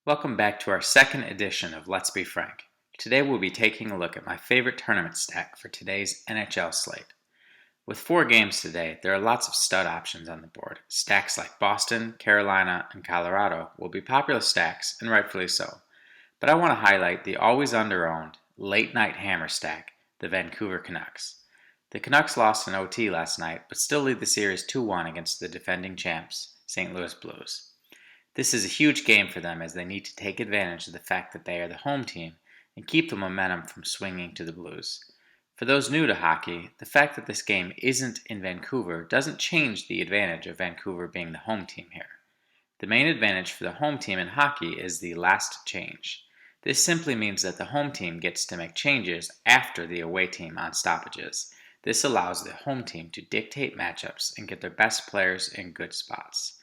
Welcome back to our second edition of Let's Be Frank. Today we'll be taking a look at my favorite tournament stack for today's NHL slate. With 4 games today, there are lots of stud options on the board. Stacks like Boston, Carolina, and Colorado will be popular stacks, and rightfully so. But I want to highlight the always under-owned, late-night hammer stack, the Vancouver Canucks. The Canucks lost in OT last night, but still lead the series 2-1 against the defending champs, St. Louis Blues. This is a huge game for them as they need to take advantage of the fact that they are the home team and keep the momentum from swinging to the Blues. For those new to hockey, the fact that this game isn't in Vancouver doesn't change the advantage of Vancouver being the home team here. The main advantage for the home team in hockey is the last change. This simply means that the home team gets to make changes after the away team on stoppages. This allows the home team to dictate matchups and get their best players in good spots,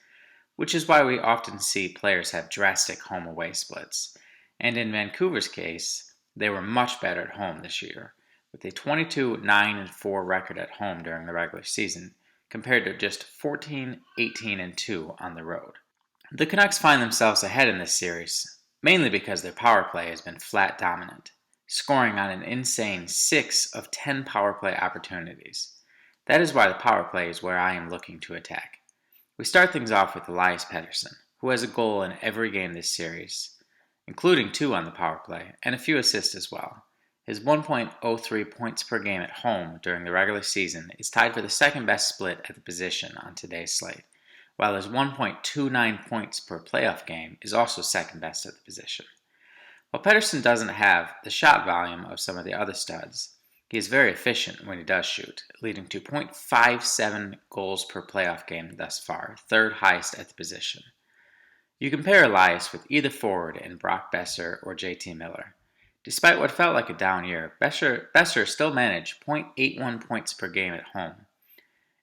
which is why we often see players have drastic home-away splits. And in Vancouver's case, they were much better at home this year, with a 22-9-4 record at home during the regular season, compared to just 14-18-2 on the road. The Canucks find themselves ahead in this series, mainly because their power play has been flat dominant, scoring on an insane 6 of 10 power play opportunities. That is why the power play is where I am looking to attack. We start things off with Elias Pettersson, who has a goal in every game this series, including 2 on the power play, and a few assists as well. His 1.03 points per game at home during the regular season is tied for the second best split at the position on today's slate, while his 1.29 points per playoff game is also second best at the position. While Pettersson doesn't have the shot volume of some of the other studs, he is very efficient when he does shoot, leading to .57 goals per playoff game thus far, third highest at the position. You compare Elias with either forward in Brock Boeser or JT Miller. Despite what felt like a down year, Boeser still managed .81 points per game at home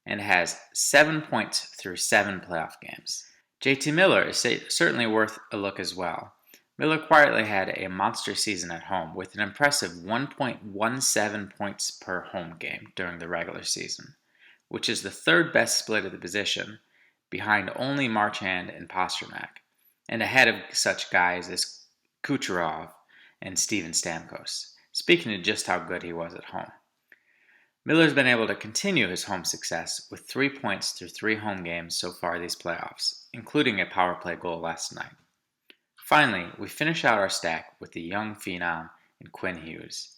and has 7 points through 7 playoff games. JT Miller is certainly worth a look as well. Miller quietly had a monster season at home with an impressive 1.17 points per home game during the regular season, which is the third best split of the position, behind only Marchand and Pastrnak, and ahead of such guys as Kucherov and Steven Stamkos, speaking of just how good he was at home. Miller's been able to continue his home success with 3 points through 3 home games so far these playoffs, including a power play goal last night. Finally, we finish out our stack with the young phenom in Quinn Hughes.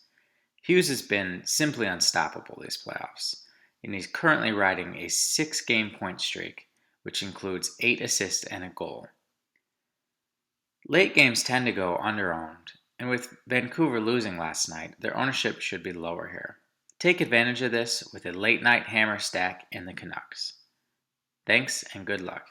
Hughes has been simply unstoppable these playoffs, and he's currently riding a 6-game point streak, which includes 8 assists and a goal. Late games tend to go under-owned, and with Vancouver losing last night, their ownership should be lower here. Take advantage of this with a late-night hammer stack in the Canucks. Thanks and good luck.